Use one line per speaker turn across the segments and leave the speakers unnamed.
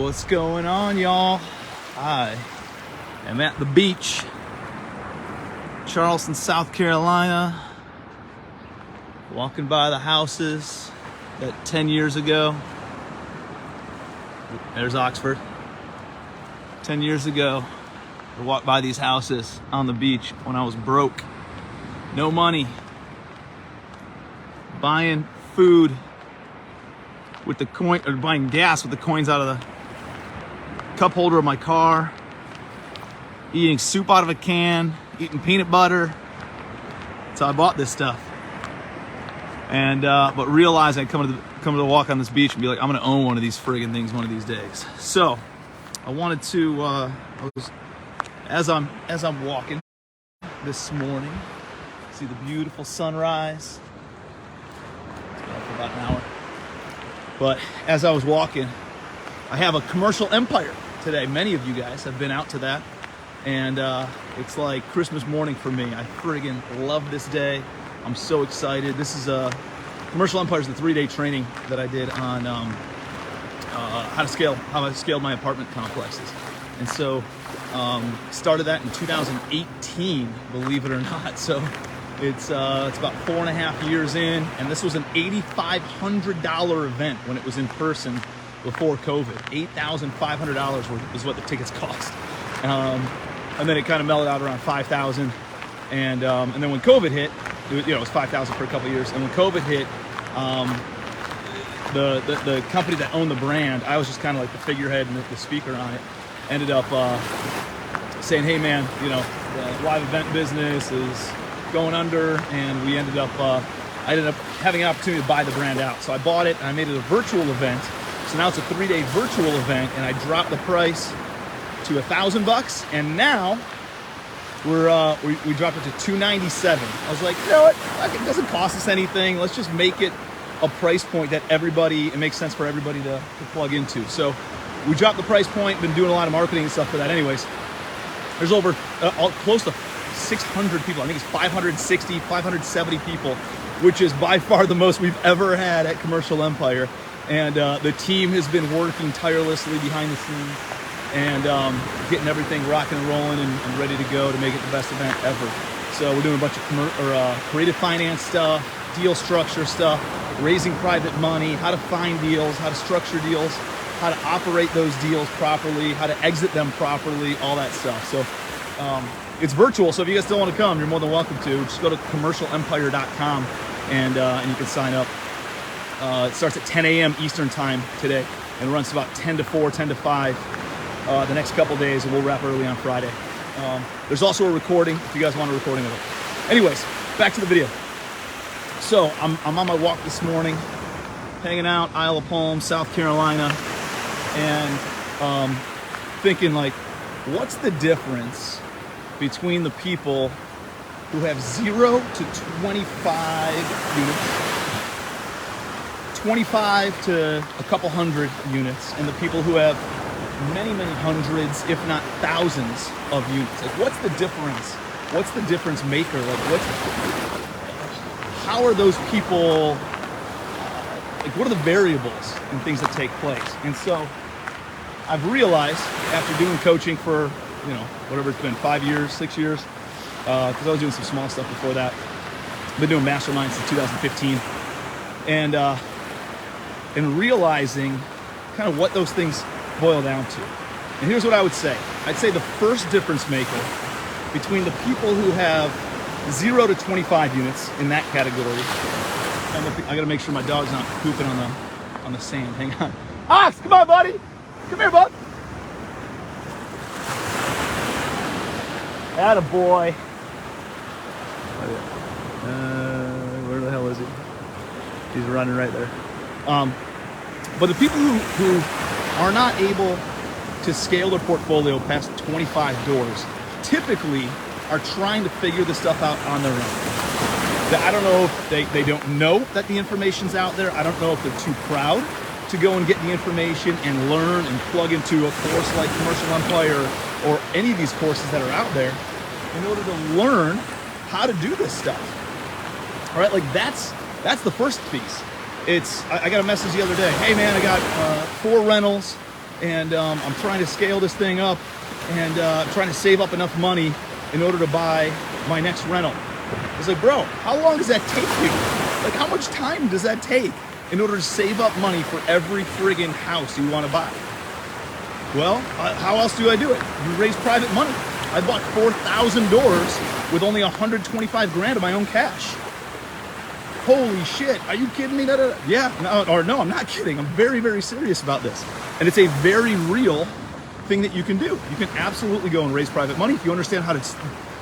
What's going on, y'all? I am at the beach, Charleston, South Carolina, walking by the houses that 10 years ago, there's Oxford. 10 years ago, I walked by these houses on the beach when I was broke, no money, buying food with the coin, or buying gas with the coins out of the cup holder of my car, eating soup out of a can, eating peanut butter. So I bought this stuff, and but realized I'd come to the walk on this beach and be like, I'm gonna own one of these friggin' things one of these days. So I wanted to, as I'm walking this morning, see the beautiful sunrise. It's been up for about an hour. But as I was walking, I have a commercial empire today. Many of you guys have been out to that. And it's like Christmas morning for me. I friggin' love this day. I'm so excited. This is Commercial Empire is the 3-day training that I did on how I scaled my apartment complexes. And so started that in 2018, believe it or not. So it's about 4.5 years in, and this was an $8,500 event when it was in person before COVID. $8,500 is what the tickets cost, and then it kind of mellowed out around $5,000, and then when COVID hit, it was $5,000 for a couple of years, and when COVID hit, the company that owned the brand, I was just kind of like the figurehead and the speaker on it, ended up saying, hey man, the live event business is going under, and I ended up having an opportunity to buy the brand out. So I bought it and I made it a virtual event. So now it's a 3-day virtual event, and I dropped the price to $1,000, and now we dropped it to $297. I was like, you know what? It doesn't cost us anything. Let's just make it a price point that it makes sense for everybody to plug into. So we dropped the price point. Been doing a lot of marketing and stuff for that. Anyways, there's over close to 600 people. I think it's 560, 570 people, which is by far the most we've ever had at Commercial Empire. And the team has been working tirelessly behind the scenes and getting everything rocking and rolling and ready to go to make it the best event ever. So we're doing a bunch of creative finance stuff, deal structure stuff, raising private money, how to find deals, how to structure deals, how to operate those deals properly, how to exit them properly, all that stuff. So it's virtual, so if you guys still want to come, you're more than welcome to. Just go to commercialempire.com and you can sign up. It starts at 10 a.m. Eastern time today and runs about 10 to 4, 10 to 5 the next couple days, and we'll wrap early on Friday. There's also a recording if you guys want a recording of it. Anyways, back to the video. So I'm on my walk this morning, hanging out, Isle of Palms, South Carolina, and thinking like, what's the difference between the people who have 0 to 25 units, 25 to a couple hundred units, and the people who have many, many hundreds, if not thousands of units? Like, what's the difference? What's the difference maker? Like, how are those people, like, what are the variables and things that take place? And so I've realized, after doing coaching for, whatever it's been, 5 years, 6 years, because I was doing some small stuff before that. I've been doing masterminds since 2015. And realizing kind of what those things boil down to. And here's what I would say. I'd say the first difference maker between the people who have 0 to 25 units in that category, I gotta make sure my dog's not pooping on the sand. Hang on. Ox, come on, buddy. Come here, bud. Atta boy. Where the hell is he? He's running right there. But the people who are not able to scale their portfolio past 25 doors typically are trying to figure this stuff out on their own. I don't know if they don't know that the information's out there. I don't know if they're too proud to go and get the information and learn and plug into a course like Commercial Empire or any of these courses that are out there in order to learn how to do this stuff. All right, like that's the first piece. I got a message the other day. Hey man, I got 4 rentals. and I'm trying to scale this thing up, and trying to save up enough money in order to buy my next rental. I was like, bro, how long does that take you? Like, how much time does that take in order to save up money for every friggin' house you want to buy? Well, how else do I do it? You raise private money. I bought 4,000 doors with only 125 grand of my own cash. Holy shit, are you kidding me? Yeah, no, I'm not kidding. I'm very, very serious about this. And it's a very real thing that you can do. You can absolutely go and raise private money if you understand how to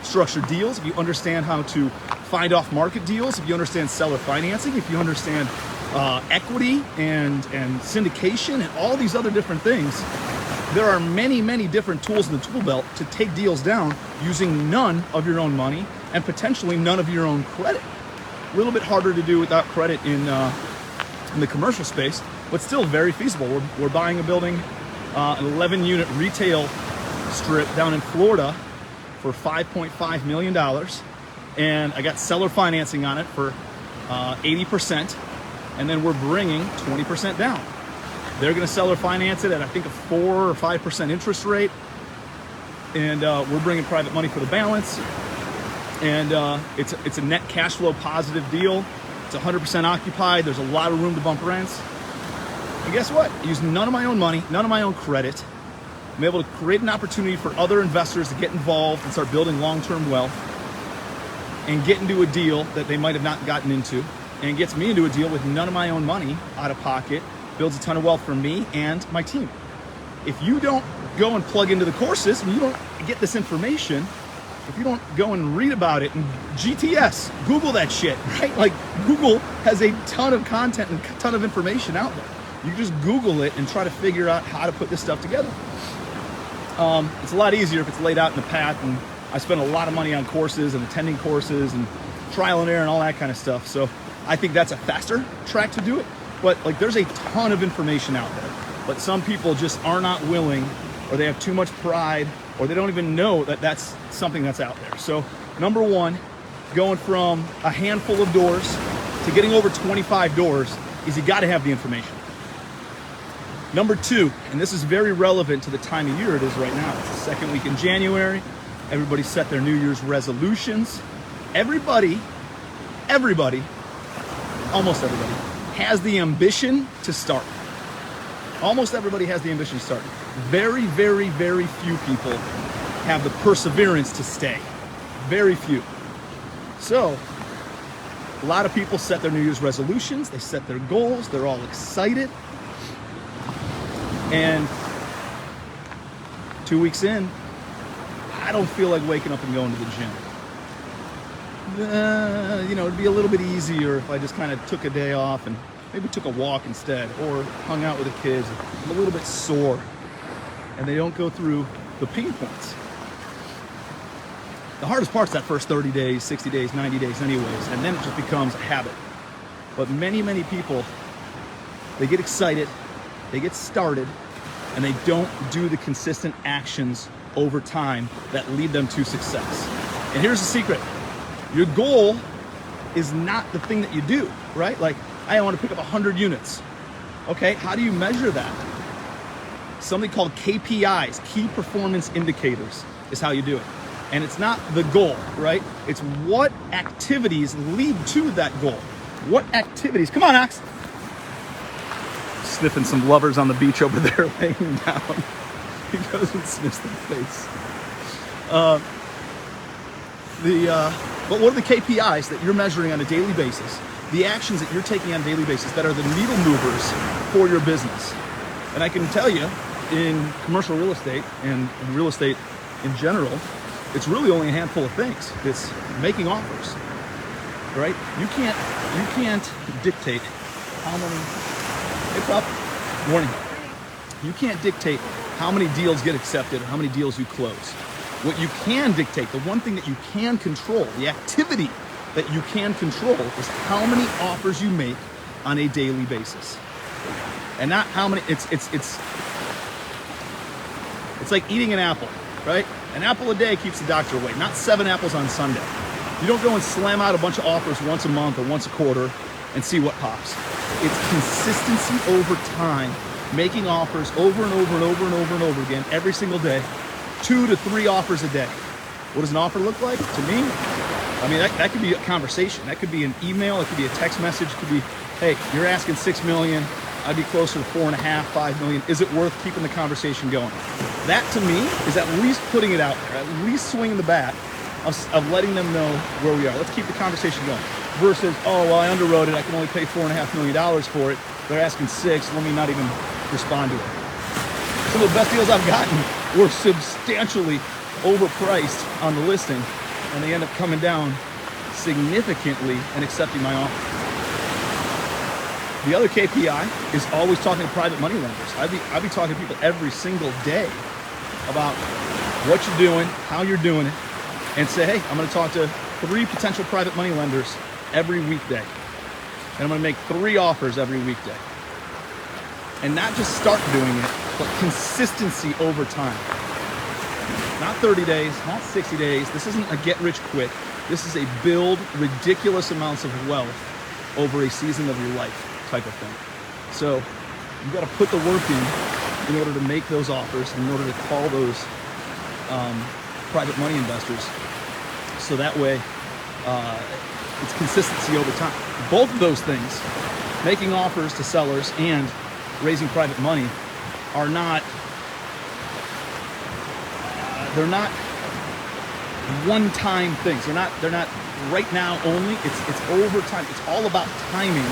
structure deals, if you understand how to find off-market deals, if you understand seller financing, if you understand equity and syndication and all these other different things. There are many, many different tools in the tool belt to take deals down using none of your own money and potentially none of your own credit. A little bit harder to do without credit in the commercial space, but still very feasible. We're buying a building, an 11-unit retail strip down in Florida for $5.5 million, and I got seller financing on it for 80%, and then we're bringing 20% down. They're going to seller finance it at, I think, a 4 or 5% interest rate, and we're bringing private money for the balance. And it's a net cash flow positive deal. It's 100% occupied. There's a lot of room to bump rents. And guess what? I use none of my own money, none of my own credit. I'm able to create an opportunity for other investors to get involved and start building long-term wealth and get into a deal that they might have not gotten into, and gets me into a deal with none of my own money out of pocket, builds a ton of wealth for me and my team. If you don't go and plug into the courses, and you don't get this information, if you don't go and read about it and GTS, Google that shit, right? Like, Google has a ton of content and a ton of information out there. You can just Google it and try to figure out how to put this stuff together. It's a lot easier if it's laid out in the path, and I spend a lot of money on courses and attending courses and trial and error and all that kind of stuff. So I think that's a faster track to do it. But like, there's a ton of information out there, but some people just are not willing, or they have too much pride, or they don't even know that that's something that's out there. So number one, going from a handful of doors to getting over 25 doors is you got to have the information. Number two, and this is very relevant to the time of year it is right now. It's the second week in January. Everybody set their New Year's resolutions. Everybody, almost everybody, has the ambition to start. Almost everybody has the ambition to start. Very, very, very few people have the perseverance to stay. Very few. So, a lot of people set their New Year's resolutions, they set their goals, they're all excited. And 2 weeks in, I don't feel like waking up and going to the gym. It'd be a little bit easier if I just kind of took a day off and maybe took a walk instead, or hung out with the kids. I'm a little bit sore, and they don't go through the pain points. The hardest part's that first 30 days, 60 days, 90 days anyways, and then it just becomes a habit. But many, many people, they get excited, they get started, and they don't do the consistent actions over time that lead them to success. And here's the secret. Your goal is not the thing that you do, right? Like, I want to pick up 100 units. Okay, how do you measure that? Something called KPIs, key performance indicators, is how you do it. And it's not the goal, right? It's what activities lead to that goal. What activities, come on, Ox. Sniffing some lovers on the beach over there laying down. He goes and sniffs their face. But what are the KPIs that you're measuring on a daily basis? The actions that you're taking on a daily basis that are the needle movers for your business. And I can tell you, in commercial real estate and real estate in general, it's really only a handful of things. It's making offers, right? You can't dictate how many. Hey, pup. Morning. You can't dictate how many deals get accepted or how many deals you close. What you can dictate, the one thing that you can control, the activity that you can control, is how many offers you make on a daily basis, and not how many. It's like eating an apple, right? An apple a day keeps the doctor away, not 7 apples on Sunday. You don't go and slam out a bunch of offers once a month or once a quarter and see what pops. It's consistency over time making offers over and over and over and over and over again every single day, 2 to 3 offers a day. What does an offer look like to me? I mean, that could be a conversation. That could be an email. It could be a text message. It could be, hey, you're asking 6 million. I'd be closer to 4.5, 5 million. Is it worth keeping the conversation going? That to me is at least putting it out there, at least swinging the bat of letting them know where we are. Let's keep the conversation going. Versus, oh, well, I underwrote it. I can only pay $4.5 million for it. They're asking 6. Let me not even respond to it. Some of the best deals I've gotten were substantially overpriced on the listing, and they end up coming down significantly and accepting my offer. The other KPI is always talking to private money lenders. I'd be talking to people every single day about what you're doing, how you're doing it, and say, hey, I'm going to talk to 3 potential private money lenders every weekday. And I'm going to make 3 offers every weekday. And not just start doing it, but consistency over time. Not 30 days, not 60 days. This isn't a get rich quick. This is a build ridiculous amounts of wealth over a season of your life type of thing. So you got to put the work in order to make those offers, in order to call those private money investors. So that way it's consistency over time. Both of those things, making offers to sellers and raising private money, are not they're not one-time things. They're not right now only. It's over time. It's all about timing.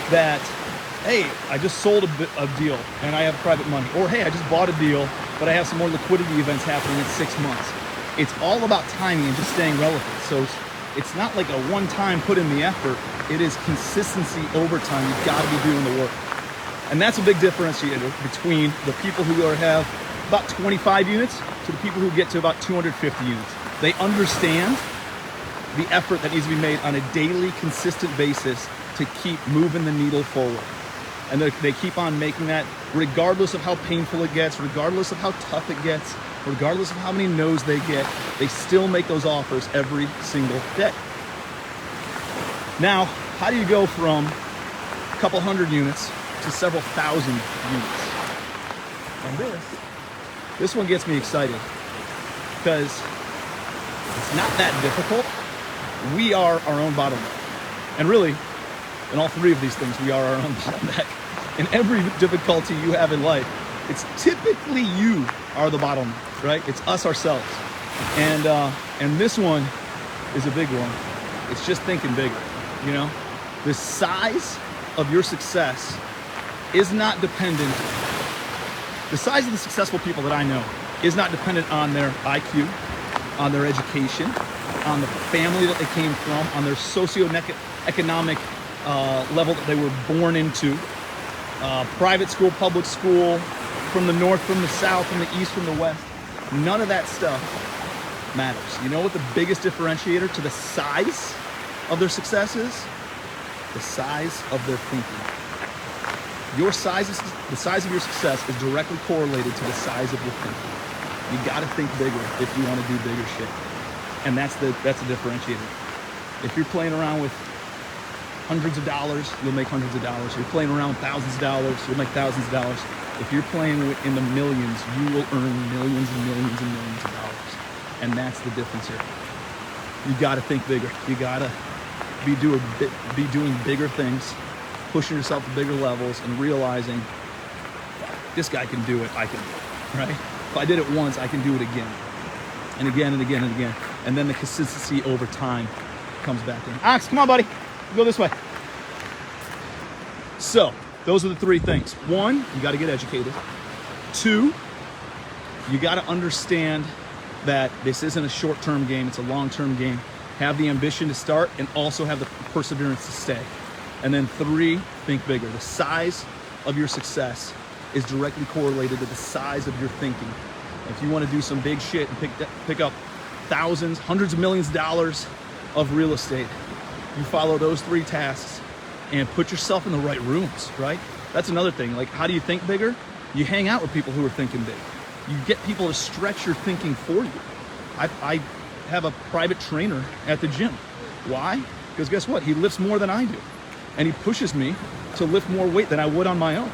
That, hey, I just sold a deal and I have private money, or hey, I just bought a deal but I have some more liquidity events happening in 6 months. It's all about timing and just staying relevant. So it's not like a one-time put in the effort. It is consistency over time. You've got to be doing the work. And that's a big differentiator between the people who have about 25 units to the people who get to about 250 units. They understand the effort that needs to be made on a daily, consistent basis to keep moving the needle forward. And they keep on making that regardless of how painful it gets, regardless of how tough it gets, regardless of how many no's they get, they still make those offers every single day. Now, how do you go from a couple hundred units to several thousand units? And this one gets me excited because it's not that difficult. We are our own bottleneck. And really, in all 3 of these things, we are our own bottleneck. In every difficulty you have in life, it's typically you are the bottleneck, right? It's us ourselves. And this one is a big one. It's just thinking bigger, you know? The size of your success is not dependent. The size of the successful people that I know is not dependent on their IQ, on their education, on the family that they came from, on their socioeconomic level that they were born into, private school, public school, from the north, from the south, from the east, from the west. None of that stuff matters. You know what the biggest differentiator to the size of their success is? The size of their thinking. The size of your success is directly correlated to the size of your thinking. You got to think bigger if you want to do bigger shit. And that's a differentiator. If you're playing around with hundreds of dollars, you'll make hundreds of dollars. If you're playing around with thousands of dollars, you'll make thousands of dollars. If you're playing in the millions, you will earn millions and millions and millions of dollars. And that's the difference here. You got to think bigger. You got to be doing bigger things, pushing yourself to bigger levels, and realizing this guy can do it, I can do it, right? If I did it once, I can do it again, and again, and again, and again. And then the consistency over time comes back in. Ox, come on, buddy. Go this way. So, those are the 3 things. 1, you got to get educated. 2, you got to understand that this isn't a short-term game, it's a long-term game. Have the ambition to start and also have the perseverance to stay. And then 3, think bigger. The size of your success is directly correlated to the size of your thinking. If you want to do some big shit and pick up thousands, hundreds of millions of dollars of real estate, you follow those 3 tasks and put yourself in the right rooms, right? That's another thing. Like, how do you think bigger? You hang out with people who are thinking big. You get people to stretch your thinking for you. I have a private trainer at the gym. Why? Because guess what? He lifts more than I do. And he pushes me to lift more weight than I would on my own.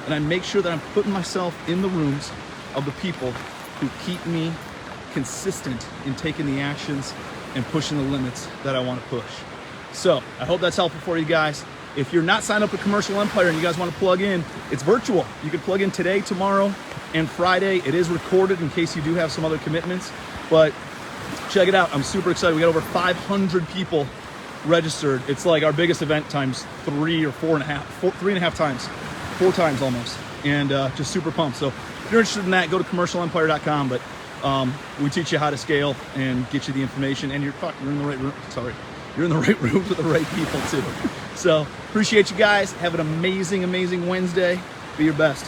and I make sure that I'm putting myself in the rooms of the people who keep me consistent in taking the actions and pushing the limits that I want to push. So I hope that's helpful for you guys. If you're not signed up with Commercial Empire and you guys want to plug in, it's virtual. You can plug in today, tomorrow, and Friday. It is recorded in case you do have some other commitments, but check it out. I'm super excited. We got over 500 people registered. It's like our biggest event times 3 or 3.5 times, 4 times almost, and just super pumped. So if you're interested in that, go to commercialempire.com. But we teach you how to scale and get you the information, and you're in the right room. Sorry, you're in the right rooms with the right people too. So appreciate you guys. Have an amazing, amazing Wednesday. Be your best.